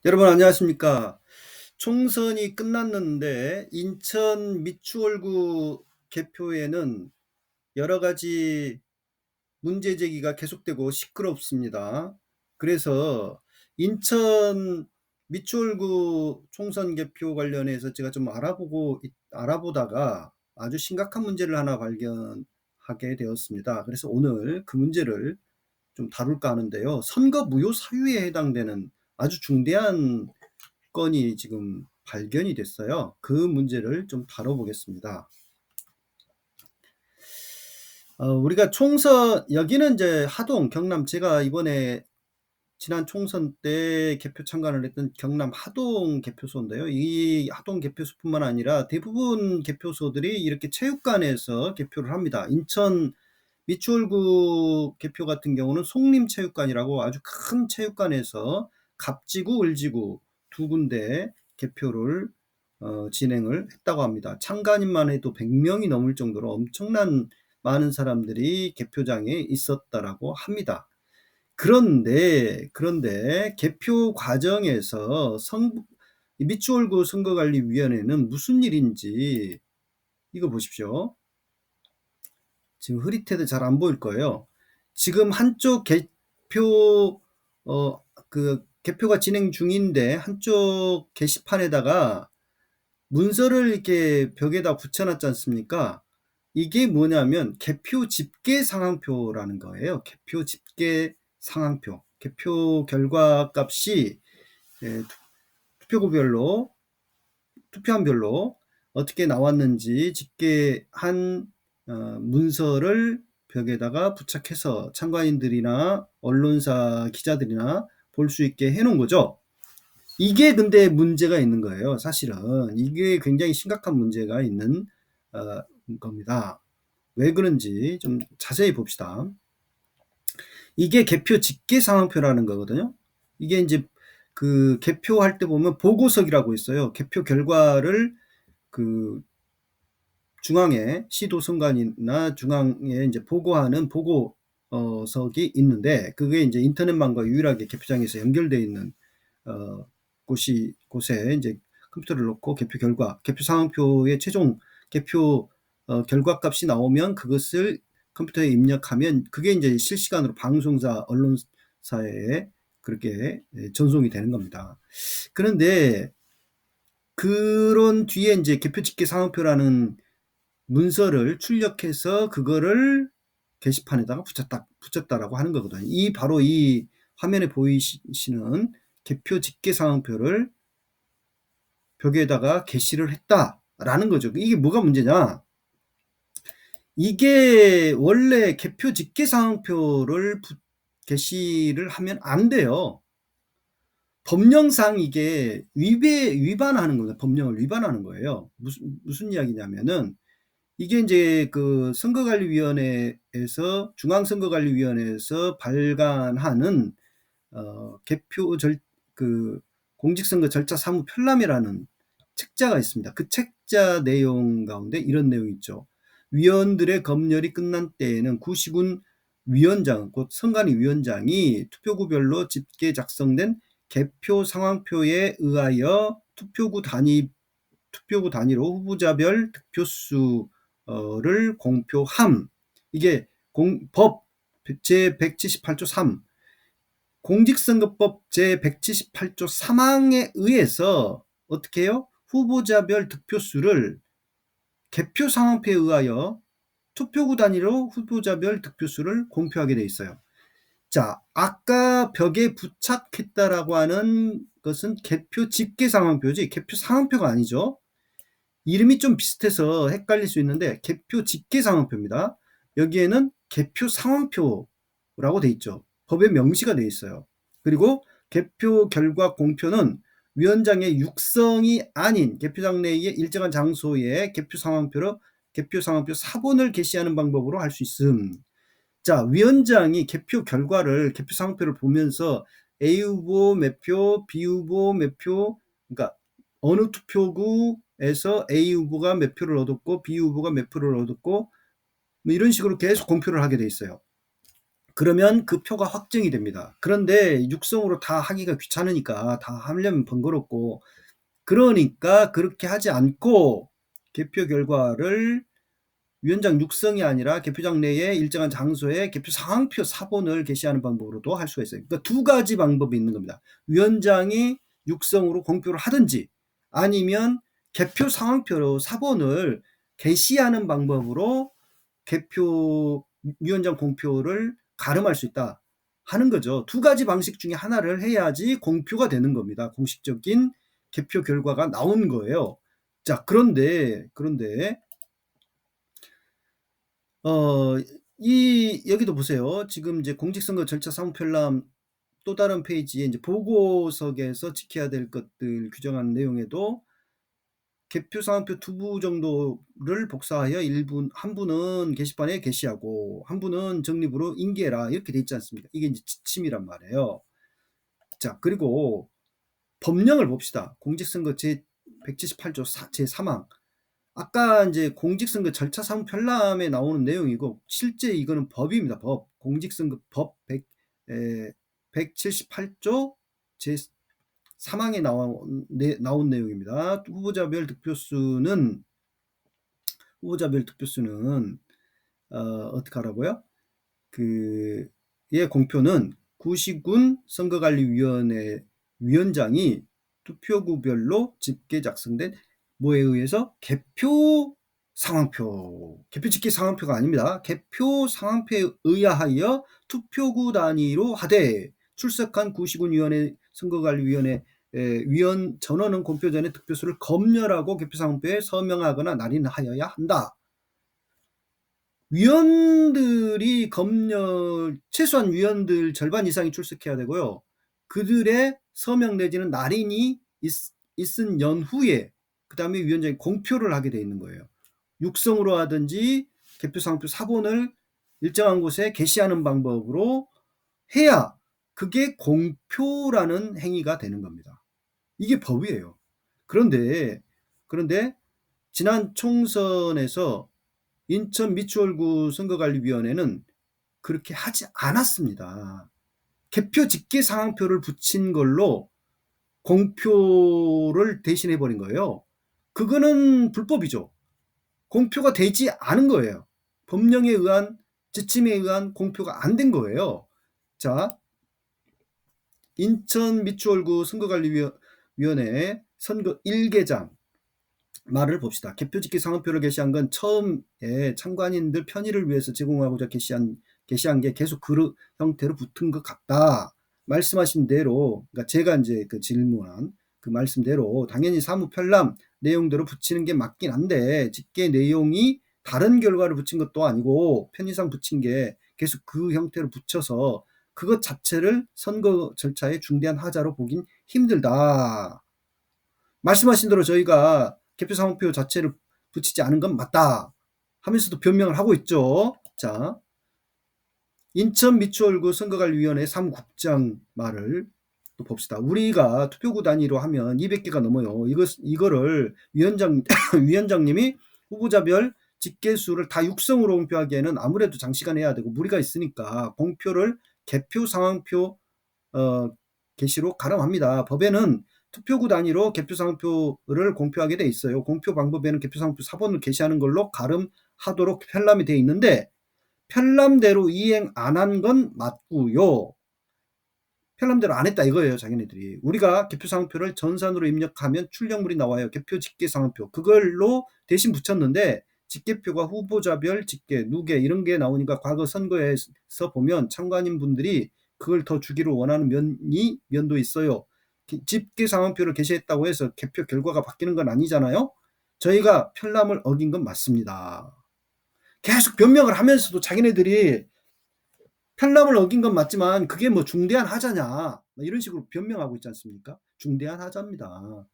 여러분 안녕하십니까. 총선이 끝났는데 인천 미추홀구 개표에는 여러 가지 문제 제기가 계속되고 시끄럽습니다. 그래서 인천 미추홀구 총선 개표 관련해서 제가 좀 알아보다가 아주 심각한 문제를 하나 발견하게 되었습니다. 그래서 오늘 그 문제를 좀 다룰까 하는데요. 선거 무효 사유에 해당되는 아주 중대한 건이 지금 발견이 됐어요. 그 문제를 좀 다뤄보겠습니다. 우리가 총선, 여기는 이제 하동, 경남, 제가 이번에 지난 총선 때 개표 참관을 했던 경남 하동 개표소인데요. 이 하동 개표소뿐만 아니라 대부분 개표소들이 이렇게 체육관에서 개표를 합니다. 인천 미추홀구 개표 같은 경우는 송림체육관이라고 아주 큰 체육관에서 갑지구, 을지구 두 군데 개표를 진행을 했다고 합니다. 참관인만 해도 100명이 넘을 정도로 엄청난 많은 사람들이 개표장에 있었다라고 합니다. 그런데 개표 과정에서 미추홀구 선거관리위원회는 무슨 일인지 이거 보십시오. 지금 흐릿해도 잘 안 보일 거예요. 지금 한쪽 개표가 진행 중인데 한쪽 게시판에다가 문서를 이렇게 벽에다 붙여놨지 않습니까? 이게 뭐냐면 개표 집계 상황표라는 거예요. 개표 집계 상황표. 개표 결과 값이 투표한 별로 어떻게 나왔는지 집계한 문서를 벽에다가 부착해서 참관인들이나 언론사 기자들이나 볼 수 있게 해놓은 거죠. 이게 근데 문제가 있는 거예요. 사실은 이게 굉장히 심각한 문제가 있는 겁니다. 왜 그런지 좀 자세히 봅시다. 이게 개표 집계 상황표라는 거거든요. 이게 이제 그 개표할 때 보면 보고석이라고 있어요. 개표 결과를 그 중앙에 시도 선관위나 중앙에 이제 보고하는 보고석이 있는데 그게 이제 인터넷망과 유일하게 개표장에서 연결되어 있는 곳에 이제 컴퓨터를 놓고 개표 상황표의 최종 개표 결과값이 나오면 그것을 컴퓨터에 입력하면 그게 이제 실시간으로 방송사, 언론사에 그렇게 전송이 되는 겁니다. 그런데 그런 뒤에 이제 개표 집계 상황표라는 문서를 출력해서 그거를 게시판에다가 붙였다라고 하는 거거든요. 바로 이 화면에 보이시는 개표 집계 상황표를 벽에다가 게시를 했다라는 거죠. 이게 뭐가 문제냐? 이게 원래 개표 집계 상황표를 게시를 하면 안 돼요. 법령상 이게 위반하는 거예요. 법령을 위반하는 거예요. 무슨 이야기냐면은 이게 이제 그 선거관리위원회에서 중앙선거관리위원회에서 발간하는 공직선거 절차 사무 편람이라는 책자가 있습니다. 그 책자 내용 가운데 이런 내용이 있죠. 위원들의 검열이 끝난 때에는 구시군 위원장, 곧 선관위 위원장이 투표구별로 집계 작성된 개표 상황표에 의하여 투표구 단위로 후보자별 득표수를 공표함. 이게 법 제178조 3 공직선거법 제178조 3항에 의해서 어떻게 해요? 후보자별 득표수를 개표 상황표에 의하여 투표구 단위로 후보자별 득표수를 공표하게 돼 있어요. 자, 아까 벽에 부착했다라고 하는 것은 개표 집계 상황표지 개표 상황표가 아니죠. 이름이 좀 비슷해서 헷갈릴 수 있는데 개표 집계 상황표입니다. 여기에는 개표 상황표라고 돼 있죠. 법에 명시가 돼 있어요. 그리고 개표 결과 공표는 위원장의 육성이 아닌 개표장 내의 일정한 장소에 개표 상황표 사본을 게시하는 방법으로 할 수 있음. 자, 위원장이 개표 상황표를 보면서 A 후보 몇 표, B 후보 몇 표, 그러니까 어느 투표구에서 A 후보가 몇 표를 얻었고 B 후보가 몇 표를 얻었고 뭐 이런 식으로 계속 공표를 하게 돼 있어요. 그러면 그 표가 확정이 됩니다. 그런데 육성으로 다 하기가 귀찮으니까 다 하려면 번거롭고 그러니까 그렇게 하지 않고 개표 결과를 위원장 육성이 아니라 개표장 내에 일정한 장소에 개표 상황표 사본을 게시하는 방법으로도 할 수가 있어요. 그러니까 두 가지 방법이 있는 겁니다. 위원장이 육성으로 공표를 하든지 아니면 개표 상황표 사본을 게시하는 방법으로 개표 위원장 공표를 가름할 수 있다 하는 거죠. 두 가지 방식 중에 하나를 해야지 공표가 되는 겁니다. 공식적인 개표 결과가 나온 거예요. 자, 그런데 여기도 보세요. 지금 이제 공직선거 절차 사무편람 또 다른 페이지에 이제 보고석에서 지켜야 될 것들 규정한 내용에도 개표 상황표 2부 정도를 복사하여 한 분은 게시판에 게시하고 한 분은 정립으로 인계해라 이렇게 돼 있지 않습니까? 이게 이제 지침이란 말이에요. 자, 그리고 법령을 봅시다. 공직선거 제 178조 제 3항. 아까 이제 공직선거 절차 사무 편람에 나오는 내용이고 실제 이거는 법입니다. 법. 공직선거법 178조 제 3항에 나온 내용입니다. 후보자별 득표수는 어떻게 하라고요? 공표는 구시군 선거관리위원회 위원장이 투표구별로 집계 작성된 뭐에 의해서 개표 집계 상황표가 아닙니다. 개표 상황표에 의하여 투표구 단위로 하되 출석한 구시군 위원회 선거관리위원회 위원 전원은 공표 전에 득표수를 검열하고 개표 상황표에 서명하거나 날인하여야 한다. 위원들이 최소한 위원들 절반 이상이 출석해야 되고요. 그들의 서명 내지는 날인이 있은 연후에 그 다음에 위원장이 공표를 하게 돼 있는 거예요. 육성으로 하든지 개표 상표 사본을 일정한 곳에 게시하는 방법으로 해야 그게 공표라는 행위가 되는 겁니다. 이게 법이에요. 그런데 지난 총선에서 인천 미추홀구 선거관리위원회는 그렇게 하지 않았습니다. 개표 집계 상황표를 붙인 걸로 공표를 대신해버린 거예요. 그거는 불법이죠. 공표가 되지 않은 거예요. 법령에 의한 지침에 의한 공표가 안 된 거예요. 자, 인천 미추홀구 선거관리위원회 선거 1개장 말을 봅시다. 개표 집계 상황표를 게시한 건 처음에 참관인들 편의를 위해서 제공하고자 게시한 게 계속 그 형태로 붙은 것 같다. 말씀하신 대로, 그러니까 제가 이제 그 질문한 그 말씀대로 당연히 사무 편람 내용대로 붙이는 게 맞긴 한데 집계 내용이 다른 결과를 붙인 것도 아니고 편의상 붙인 게 계속 그 형태로 붙여서 그것 자체를 선거 절차의 중대한 하자로 보긴 힘들다. 말씀하신 대로 저희가 개표 상황표 자체를 붙이지 않은 건 맞다 하면서도 변명을 하고 있죠. 자, 인천 미추홀구 선거관리위원회 사무국장 말을 또 봅시다. 우리가 투표구 단위로 하면 200개가 넘어요. 이거를 위원장님이 후보자별 집계수를 다 육성으로 공표하기에는 아무래도 장시간 해야 되고 무리가 있으니까 공표를 개표 상황표 게시로 가름합니다. 법에는 투표구 단위로 개표 상황표를 공표하게 돼 있어요. 공표 방법에는 개표 상황표 사본을 게시하는 걸로 가름하도록 편람이 돼 있는데 편람대로 이행 안 한 건 맞고요. 편람대로 안 했다 이거예요. 자기네들이. 우리가 개표 상황표를 전산으로 입력하면 출력물이 나와요. 개표 집계 상황표. 그걸로 대신 붙였는데 집계표가 후보자별 집계, 누계 이런 게 나오니까 과거 선거에서 보면 참관인 분들이 그걸 더 주기를 원하는 면도 있어요. 집계 상황표를 게시했다고 해서 개표 결과가 바뀌는 건 아니잖아요. 저희가 편람을 어긴 건 맞습니다. 계속 변명을 하면서도 자기네들이 편람을 어긴 건 맞지만 그게 뭐 중대한 하자냐 이런 식으로 변명하고 있지 않습니까? 중대한 하자입니다.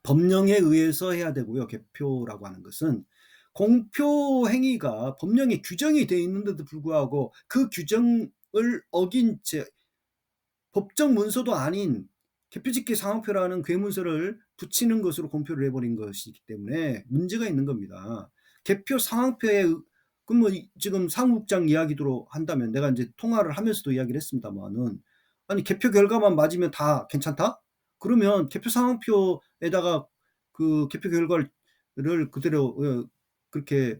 법령에 의해서 해야 되고요. 개표라고 하는 것은 공표 행위가 법령에 규정이 되어 있는데도 불구하고 그 규정을 어긴 법정 문서도 아닌 개표집계 상황표라는 괴문서를 붙이는 것으로 공표를 해버린 것이기 때문에 문제가 있는 겁니다. 개표 상황표에 그럼 뭐 지금 사무국장 이야기로 한다면 내가 이제 통화를 하면서도 이야기를 했습니다마는, 아니 개표 결과만 맞으면 다 괜찮다? 그러면 개표 상황표에다가 그 개표 결과를 그대로 그렇게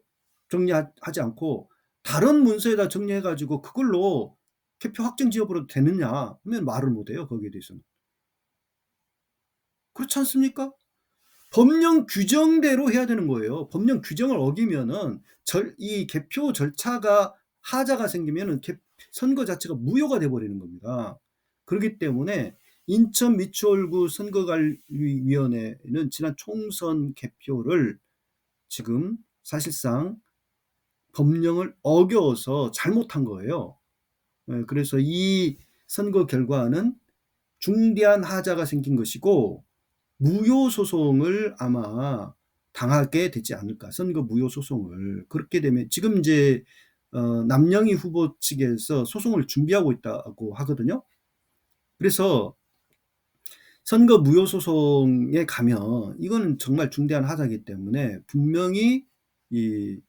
정리하지 않고 다른 문서에다 정리해 가지고 그걸로 개표 확정 지어버려도 되느냐 하면 말을 못 해요, 거기에 대해서는. 그렇지 않습니까? 법령 규정대로 해야 되는 거예요. 법령 규정을 어기면은 이 개표 절차가 하자가 생기면은 선거 자체가 무효가 돼 버리는 겁니다. 그렇기 때문에 인천 미추홀구 선거관리위원회는 지난 총선 개표를 지금 사실상 법령을 어겨서 잘못한 거예요. 그래서 이 선거 결과는 중대한 하자가 생긴 것이고 무효 소송을 아마 당하게 되지 않을까. 선거 무효 소송을. 그렇게 되면 지금 이제 남영희 후보 측에서 소송을 준비하고 있다고 하거든요. 그래서 선거 무효 소송에 가면 이거는 정말 중대한 하자이기 때문에 분명히 이에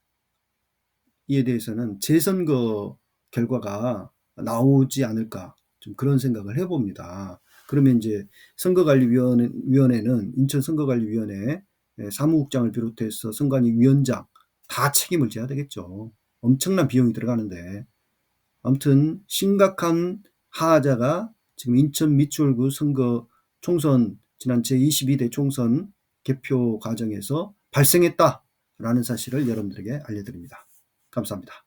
대해서는 재선거 결과가 나오지 않을까, 좀 그런 생각을 해봅니다. 그러면 이제 선거관리위원회는 인천 선거관리위원회 사무국장을 비롯해서 선관위 위원장 다 책임을 져야 되겠죠. 엄청난 비용이 들어가는데. 아무튼 심각한 하자가 지금 인천 미추홀구 선거 총선, 지난 제22대 총선 개표 과정에서 발생했다라는 사실을 여러분들에게 알려드립니다. 감사합니다.